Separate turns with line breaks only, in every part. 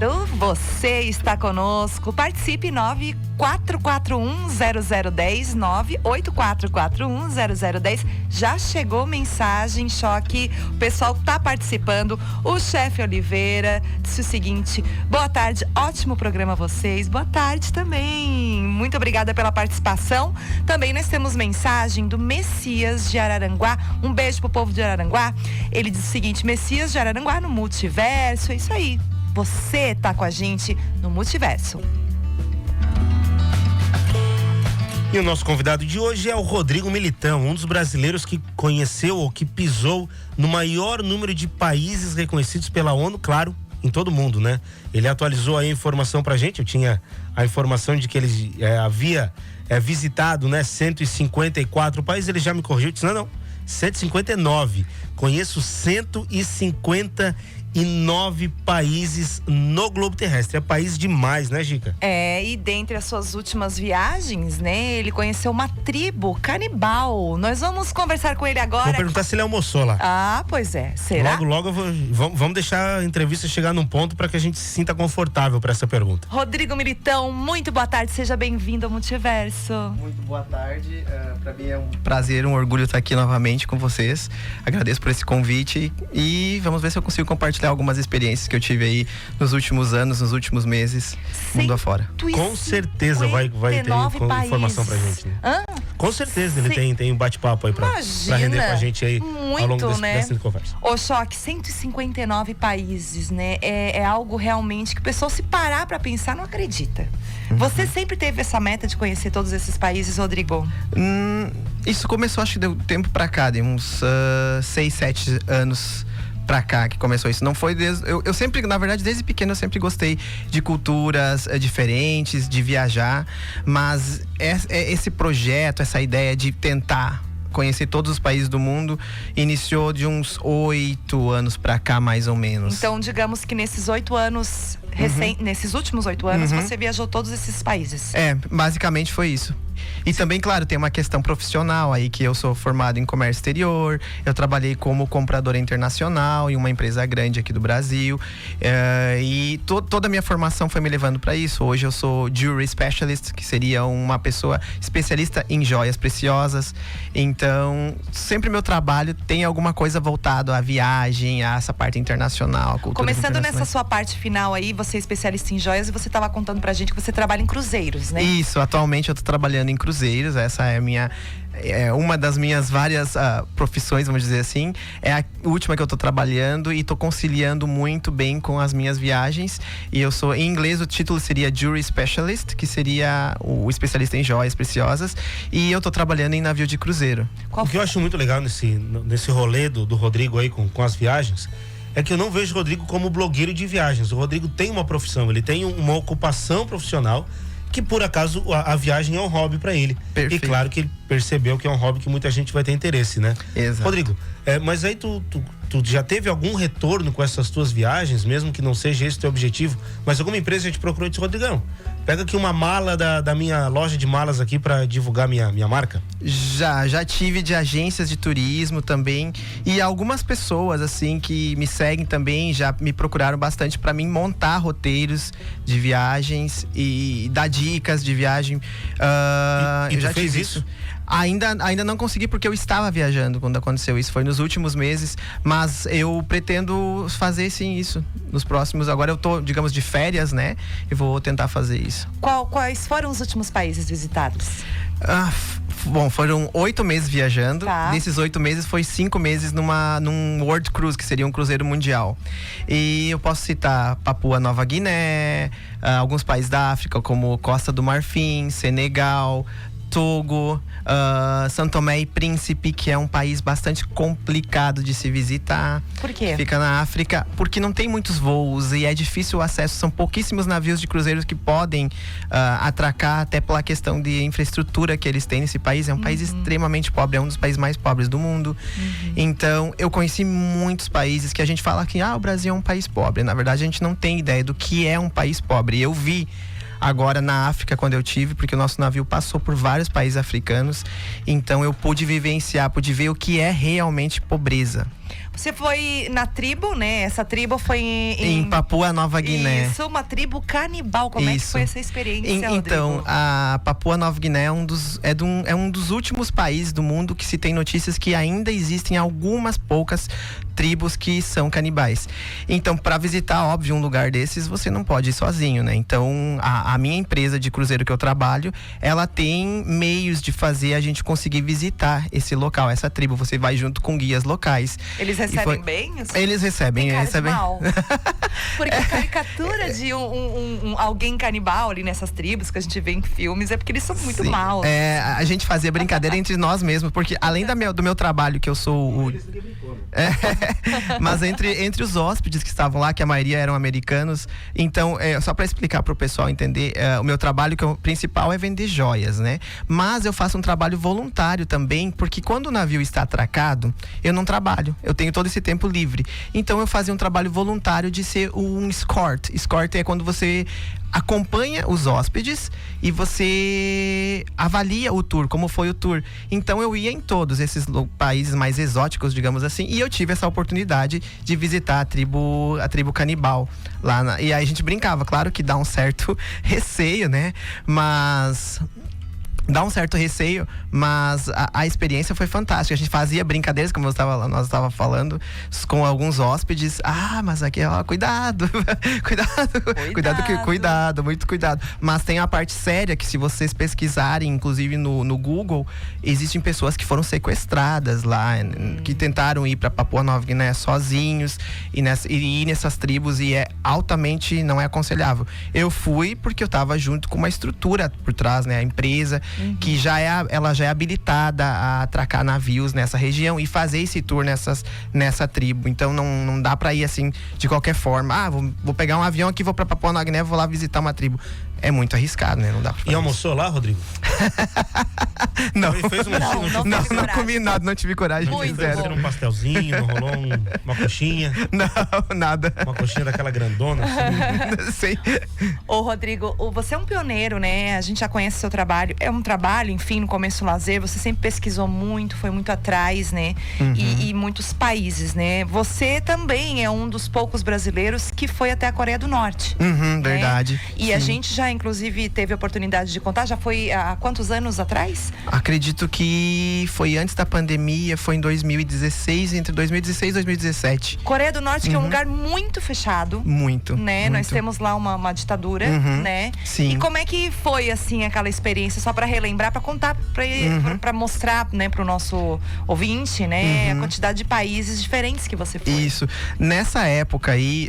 Claro, você está conosco. Participe 94410010, 984410010. Já chegou mensagem, Choque. O pessoal tá participando. O chefe Oliveira disse o seguinte: boa tarde, ótimo programa vocês. Boa tarde também. Muito obrigada pela participação. Também nós temos mensagem do Messias de Araranguá. Um beijo pro povo de Araranguá. Ele diz o seguinte: Messias de Araranguá no Multiverso. É isso aí. Você tá com a gente no Multiverso.
E o nosso convidado de hoje é o Rodrigo Militão, um dos brasileiros que conheceu ou que pisou no maior número de países reconhecidos pela ONU, claro, em todo o mundo, né? Ele atualizou aí a informação pra gente. Eu tinha a informação de que ele havia visitado, né, 154 países. Ele já me corrigiu, disse não, 159. Conheço 159 países no globo terrestre. É país demais, né, Gica?
E dentre as suas últimas viagens, né, ele conheceu uma tribo canibal. Nós vamos conversar com ele agora.
Vou perguntar se ele almoçou lá.
Ah, pois é. Será?
Logo vamos deixar a entrevista chegar num ponto para que a gente se sinta confortável para essa pergunta.
Rodrigo Militão, muito boa tarde. Seja bem-vindo ao Multiverso.
Muito boa tarde. Para mim é um prazer, um orgulho estar aqui novamente com vocês. Agradeço por esse convite e vamos ver se eu consigo compartilhar algumas experiências que eu tive aí nos últimos anos, nos últimos meses, mundo afora.
Com certeza vai ter informação pra gente, né? Com certeza ele tem um bate-papo aí pra render com a gente aí ao longo dessa conversa.
Ô, Choque, 159 países, né? É algo realmente que o pessoal, se parar pra pensar, não acredita. Você sempre teve essa meta de conhecer todos esses países, Rodrigo?
Isso começou, acho que deu tempo pra cá, de uns 6, 7 anos pra cá que começou isso. Não foi desde... Eu sempre, na verdade, desde pequeno eu sempre gostei de culturas diferentes, de viajar, mas esse projeto, essa ideia de tentar conhecer todos os países do mundo iniciou de uns 8 anos pra cá, mais ou menos.
Então, digamos que nesses 8 anos, nesses últimos 8 anos, você viajou todos esses países.
Basicamente foi isso. E também, claro, tem uma questão profissional aí, que eu sou formado em comércio exterior, eu trabalhei como compradora internacional em uma empresa grande aqui do Brasil, e toda a minha formação foi me levando para isso. Hoje eu sou Jewelry Specialist, que seria uma pessoa especialista em joias preciosas. Então, sempre meu trabalho tem alguma coisa voltado à viagem, a essa parte internacional, cultura.
Começando nessa sua parte final aí, você é especialista em joias e você estava contando pra gente que você trabalha em cruzeiros, né?
Isso, atualmente eu tô trabalhando em cruzeiros. Essa é uma das minhas várias profissões, vamos dizer assim. É a última que eu tô trabalhando e tô conciliando muito bem com as minhas viagens. E eu sou, em inglês, o título seria Jewelry Specialist, que seria o especialista em joias preciosas. E eu tô trabalhando em navio de cruzeiro.
O que eu acho muito legal nesse rolê do Rodrigo aí com as viagens é que eu não vejo o Rodrigo como blogueiro de viagens. O Rodrigo tem uma profissão, ele tem uma ocupação profissional, que por acaso a viagem é um hobby para ele. Perfeito. E claro que ele percebeu que é um hobby que muita gente vai ter interesse, né?
Exato.
Rodrigo, mas aí tu já teve algum retorno com essas tuas viagens, mesmo que não seja esse o teu objetivo, mas alguma empresa já te procurou e disse: Rodrigão, pega aqui uma mala da minha loja de malas aqui para divulgar minha marca?
Já tive de agências de turismo também, e algumas pessoas assim que me seguem também já me procuraram bastante para mim montar roteiros de viagens e dar dicas de viagem.
E tu já fez isso?
Ainda não consegui, porque eu estava viajando quando aconteceu isso. Foi nos últimos meses, mas eu pretendo fazer sim isso nos próximos. Agora eu tô, digamos, de férias, né? E vou tentar fazer isso.
Quais foram os últimos países visitados?
Bom, foram 8 meses viajando.
Tá.
Nesses 8 meses foi 5 meses num World Cruise, que seria um cruzeiro mundial. E eu posso citar Papua Nova Guiné, alguns países da África, como Costa do Marfim, Senegal, Togo, São Tomé e Príncipe, que é um país bastante complicado de se visitar.
Por quê?
Fica na África, porque não tem muitos voos e é difícil o acesso. São pouquíssimos navios de cruzeiros que podem atracar, até pela questão de infraestrutura que eles têm nesse país. É um país extremamente pobre, é um dos países mais pobres do mundo. Então, eu conheci muitos países que a gente fala que o Brasil é um país pobre. Na verdade, a gente não tem ideia do que é um país pobre. E eu vi agora na África, quando eu tive, porque o nosso navio passou por vários países africanos, então eu pude vivenciar, pude ver o que é realmente pobreza.
Você foi na tribo, né? Essa tribo foi
Em Papua Nova Guiné.
Isso, uma tribo canibal. Como é que
Isso.
foi essa experiência, Rodrigo?
Então, a Papua Nova Guiné é um dos últimos países do mundo que se tem notícias que ainda existem algumas poucas tribos que são canibais. Então, para visitar, óbvio, um lugar desses, você não pode ir sozinho, né? Então, a minha empresa de cruzeiro que eu trabalho, ela tem meios de fazer a gente conseguir visitar esse local, essa tribo. Você vai junto com guias locais.
Eles recebem bem?
Eles recebem.
Tem cara
recebem.
de mal. Porque a caricatura de alguém canibal ali nessas tribos que a gente vê em filmes é porque eles são muito
Sim.
maus.
A gente fazia brincadeira entre nós mesmos, porque além do meu trabalho, que eu sou o... Mas entre os hóspedes que estavam lá, que a maioria eram americanos, então, só para explicar para o pessoal entender, o meu trabalho principal é vender joias, né? Mas eu faço um trabalho voluntário também, porque quando o navio está atracado, eu não trabalho, eu tenho todo esse tempo livre. Então eu fazia um trabalho voluntário de ser um escort. Escort é quando você acompanha os hóspedes e você avalia o tour, como foi o tour. Então eu ia em todos esses países mais exóticos, digamos assim, e eu tive essa oportunidade de visitar a tribo canibal lá. E aí a gente brincava, claro que dá um certo receio, né? Mas a experiência foi fantástica. A gente fazia brincadeiras, como nós estava falando, com alguns hóspedes. Mas aqui, ó, cuidado. Cuidado, muito cuidado. Mas tem a parte séria que, se vocês pesquisarem, inclusive no Google, existem pessoas que foram sequestradas lá, que tentaram ir para Papua Nova Guiné sozinhos e ir nessas tribos, e altamente não é aconselhável. Eu fui porque eu estava junto com uma estrutura por trás, né? A empresa que ela já é habilitada a atracar navios nessa região e fazer esse tour nessa tribo. Então não dá pra ir assim de qualquer forma. Vou pegar um avião aqui, vou pra Papua Nova Guiné, vou lá visitar uma tribo. É muito arriscado, né? Não dá pra fazer.
E almoçou lá, Rodrigo?
Não.
Não
comi nada, não tive coragem.
Muito
zero.
Não um pastelzinho, não rolou uma coxinha?
Não, nada.
Uma coxinha daquela grandona? Assim.
Sei.
Ô, Rodrigo, você é um pioneiro, né? A gente já conhece seu trabalho. É um trabalho, enfim, no começo lazer. Você sempre pesquisou muito, foi muito atrás, né? E muitos países, né? Você também é um dos poucos brasileiros que foi até a Coreia do Norte.
Né? Verdade.
E sim, a gente já, inclusive, teve a oportunidade de contar. Já foi há quantos anos atrás?
Acredito que foi antes da pandemia, foi em 2016, entre 2016 e 2017.
Coreia do Norte, que é um lugar muito fechado.
Muito.
Né?
Muito.
Nós temos lá uma ditadura, né?
Sim.
E como é que foi, assim, aquela experiência? Só para relembrar, para contar, para mostrar, né, pro nosso ouvinte, né, a quantidade de países diferentes que você foi.
Isso. Nessa época aí,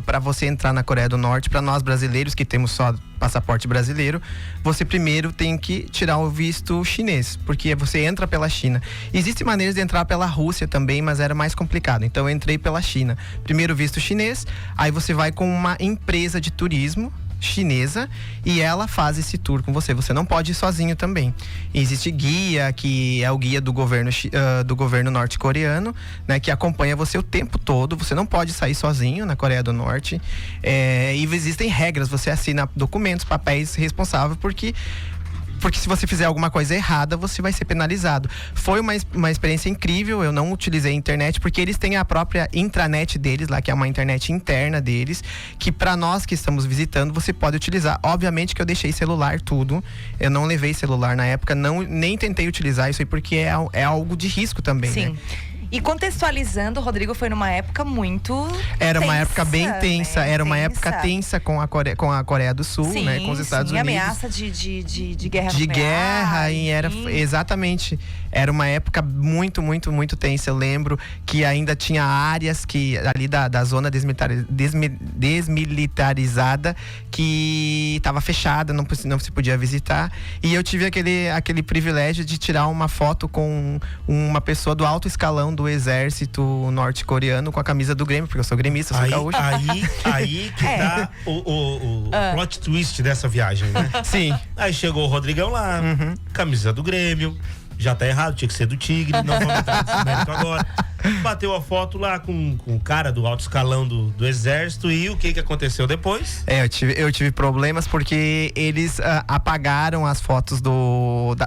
para você entrar na Coreia do Norte, para nós brasileiros que temos só passaporte brasileiro, você primeiro tem que tirar o visto chinês, porque você entra pela China. Existem maneiras de entrar pela Rússia também, mas era mais complicado. Então eu entrei pela China. Primeiro visto chinês, aí você vai com uma empresa de turismo chinesa e ela faz esse tour com você. Você não pode ir sozinho também. E existe guia, que é o guia do governo norte-coreano, né, que acompanha você o tempo todo. Você não pode sair sozinho na Coreia do Norte. E existem regras, você assina documentos, papéis responsáveis, porque se você fizer alguma coisa errada, você vai ser penalizado. Foi uma experiência incrível. Eu não utilizei a internet, porque eles têm a própria intranet deles lá, que é uma internet interna deles, que para nós que estamos visitando, você pode utilizar. Obviamente que eu deixei celular, tudo. Eu não levei celular na época, nem tentei utilizar isso aí, porque é algo de risco também,
sim,
né?
E contextualizando, Rodrigo, foi numa época muito
Era uma
tensa,
época bem tensa,
né?
era uma época tensa com a Coreia do Sul,
sim,
né? Com os Estados Unidos.
Ameaça de guerra
de
nuclear,
guerra, e era exatamente, era uma época muito, muito, muito tensa. Eu lembro que ainda tinha áreas que ali da zona desmilitarizada que estava fechada, não se podia visitar, e eu tive aquele privilégio de tirar uma foto com uma pessoa do alto escalão do exército norte-coreano com a camisa do Grêmio, porque eu sou gremista, sou gaúcho.
Aí que dá o plot twist dessa viagem, né?
Sim.
Aí chegou o Rodrigão lá, camisa do Grêmio. Já tá errado, tinha que ser do Tigre, não vamos entrar nesse mérito agora. bateu a foto lá com o cara do alto escalão do exército. E o que aconteceu depois?
Eu tive problemas porque eles apagaram as fotos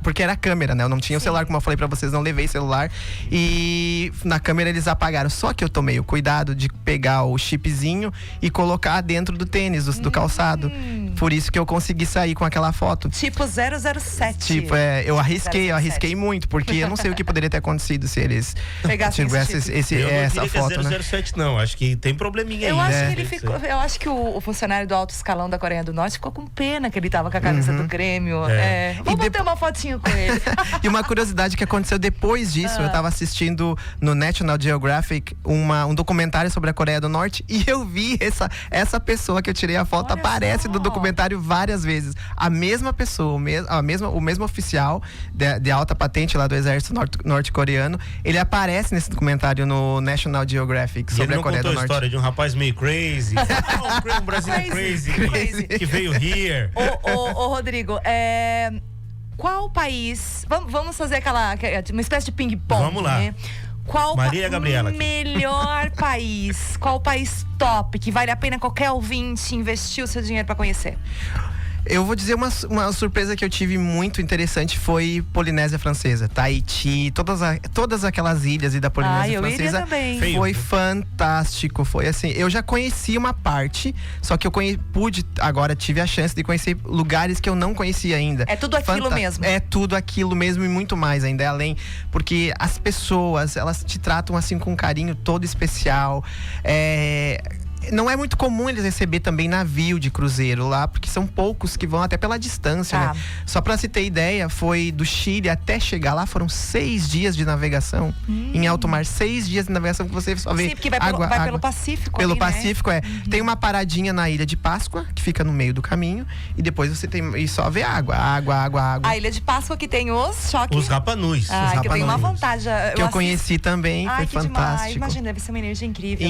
porque era câmera, né? Eu não tinha o celular, como eu falei pra vocês, não levei celular. E na câmera eles apagaram. Só que eu tomei o cuidado de pegar o chipzinho e colocar dentro do tênis, do calçado. Por isso que eu consegui sair com aquela foto.
Tipo 007.
Tipo, eu arrisquei muito, porque eu não sei o que poderia ter acontecido se eles tivessem essa foto,
que é 007,
né?
Não, acho que tem probleminha
eu
aí,
acho
né?
que ele ficou, eu acho que o funcionário do alto escalão da Coreia do Norte ficou com pena que ele tava com a camisa do Grêmio. Vamos bater uma fotinho com ele.
E uma curiosidade que aconteceu depois disso, eu tava assistindo no National Geographic um documentário sobre a Coreia do Norte e eu vi essa pessoa que eu tirei a foto,
Olha
aparece
só.
no documentário várias vezes. A mesma pessoa, o mesmo oficial de alta patente lá do exército norte-coreano, ele aparece nesse documentário no National Geographic
E
sobre
ele não
a Coreia
contou
do
a
Norte.
história de um rapaz meio crazy. Um brasileiro crazy. Que veio here.
Ô, Rodrigo, qual país... Vamos fazer uma espécie de ping-pong,
Vamos lá.
né? Qual
Marília Gabriela aqui.
melhor país? Qual país top que vale a pena qualquer ouvinte investir o seu dinheiro pra conhecer?
Eu vou dizer uma surpresa que eu tive muito interessante foi Polinésia Francesa, Tahiti, todas aquelas ilhas da Polinésia
eu iria
Francesa.
também.
Foi fantástico, foi assim, eu já conheci uma parte, só que eu tive a chance de conhecer lugares que eu não conhecia ainda.
É tudo aquilo mesmo.
É tudo aquilo mesmo e muito mais ainda, além, porque as pessoas, elas te tratam assim com um carinho todo especial. Não é muito comum eles receber também navio de cruzeiro lá, porque são poucos que vão até pela distância, né? Só pra se ter ideia, foi do Chile até chegar lá, foram 6 dias de navegação em alto mar. 6 dias de navegação que você só vê.
Sim, porque vai
água.
pelo Pacífico.
Pelo
ali,
Pacífico,
né?
Tem uma paradinha na Ilha de Páscoa, que fica no meio do caminho, e depois você e só vê água.
A Ilha de Páscoa que tem os choques.
Os Rapanus.
Que tem uma vantagem.
Que eu conheci também, foi fantástico.
Demais. Imagina, deve ser uma energia incrível,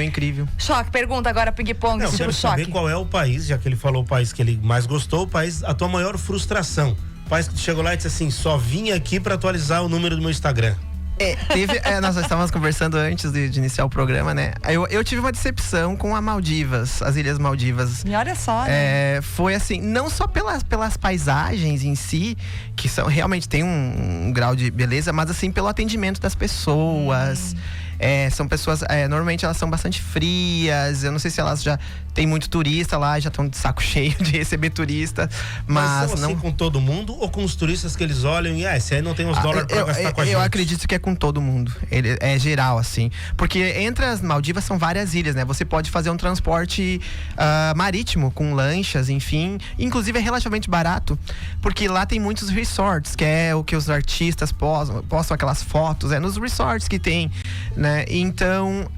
Incrível.
né? Choque, pergunta agora, ping-pong,
Eu
estilo
quero
choque.
saber qual é o país, já que ele falou o país que ele mais gostou, a tua maior frustração. O país que tu chegou lá e disse assim, só vim aqui pra atualizar o número do meu Instagram.
Nós estávamos conversando antes de iniciar o programa, né? Eu tive uma decepção com as Ilhas Maldivas.
E olha só, né?
Foi assim, não só pelas paisagens em si, que realmente tem um grau de beleza, mas assim, pelo atendimento das pessoas. São pessoas, normalmente elas são bastante frias. Eu não sei se elas já tem muito turista lá, já estão de saco cheio de receber turista. Mas
são
não
assim com todo mundo ou com os turistas que eles olham e esse aí não tem os dólares pra gastar com a gente?
Eu acredito que é com todo mundo. Ele é geral, assim. Porque entre as Maldivas são várias ilhas, né? Você pode fazer um transporte marítimo com lanchas, enfim. Inclusive é relativamente barato, porque lá tem muitos resorts, que é o que os artistas postam aquelas fotos, nos resorts que tem, né? Então,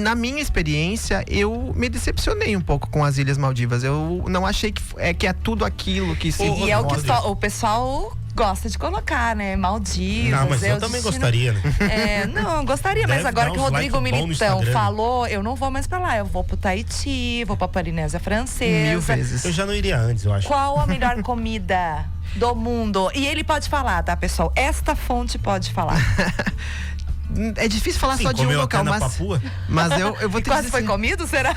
na minha experiência, eu me decepcionei um pouco com as Ilhas Maldivas. Eu não achei que é tudo aquilo que se...
E é o que o pessoal gosta de colocar, né? Maldivas.
Não, mas eu também gostaria, né?
Não, gostaria, mas agora que o Rodrigo Militão falou, eu não vou mais pra lá. Eu vou pro Tahiti, vou pra Polinésia Francesa.
1000 vezes.
Eu já não iria antes, eu acho.
Qual a melhor comida do mundo? E ele pode falar, tá, pessoal? Esta fonte pode falar.
É difícil falar só de um local, mas eu vou ter
quase foi comido, será?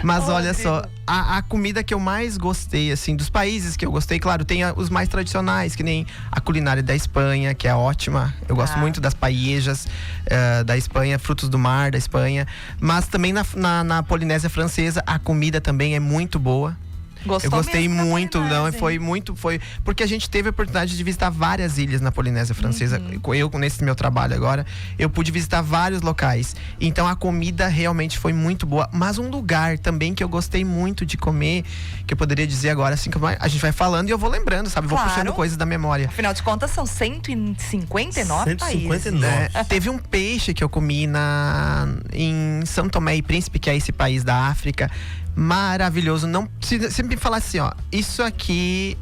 Mas olha só, a comida que eu mais gostei, assim, dos países que eu gostei, claro, tem os mais tradicionais, que nem a culinária da Espanha, que é ótima. Eu gosto muito das paellas da Espanha, frutos do mar da Espanha. Mas também na Polinésia Francesa, a comida também é muito boa. Eu gostei muito, foi porque a gente teve a oportunidade de visitar várias ilhas na Polinésia Francesa. Eu, nesse meu trabalho agora, eu pude visitar vários locais. Então a comida realmente foi muito boa. Mas um lugar também que eu gostei muito de comer, que eu poderia dizer agora, assim, que a gente vai falando e eu vou lembrando, sabe? Vou puxando coisas da memória.
Afinal de contas, são 159 países.
Teve um peixe que eu comi em São Tomé e Príncipe, que é esse país da África. Maravilhoso. Se me falasse assim, ó, isso aqui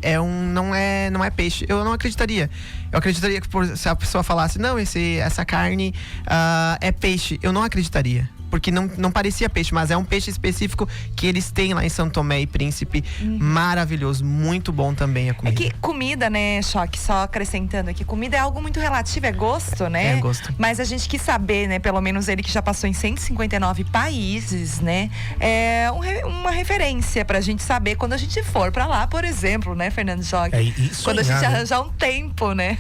não é peixe, eu não acreditaria. Eu acreditaria que se a pessoa falasse, não, essa carne é peixe, eu não acreditaria. porque não parecia peixe, mas é um peixe específico que eles têm lá em São Tomé e Príncipe. Maravilhoso, muito bom também a
É
comida.
que comida, né, Choque, só acrescentando aqui, comida é algo muito relativo, é gosto, né?
É gosto.
Mas a gente quis saber, né, pelo menos ele que já passou em 159 países, né? É uma referência pra gente saber quando a gente for pra lá, por exemplo, né, Fernando Choque?
Isso
Quando a gente
né?
arranjar um tempo, né?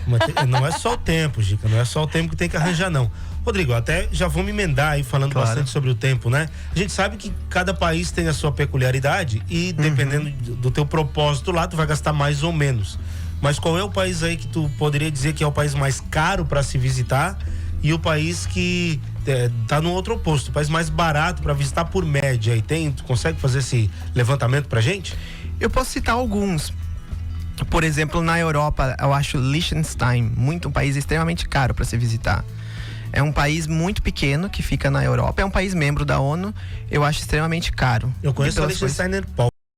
Não é só o tempo, Gica, não é só o tempo que tem que arranjar, não. Rodrigo, até já vou me emendar aí falando bastante sobre o tempo, né? A gente sabe que cada país tem a sua peculiaridade e dependendo do teu propósito lá, tu vai gastar mais ou menos. Mas qual é o país aí que tu poderia dizer que é o país mais caro para se visitar e o país que tá no outro oposto, o país mais barato para visitar por média? E tu consegue fazer esse levantamento pra gente?
Eu posso citar alguns. Por exemplo, na Europa, eu acho Liechtenstein um país extremamente caro para se visitar. É um país muito pequeno que fica na Europa. É um país membro da ONU. Eu acho extremamente caro.
Eu conheço o
Liechtenstein.
Liechtensteiner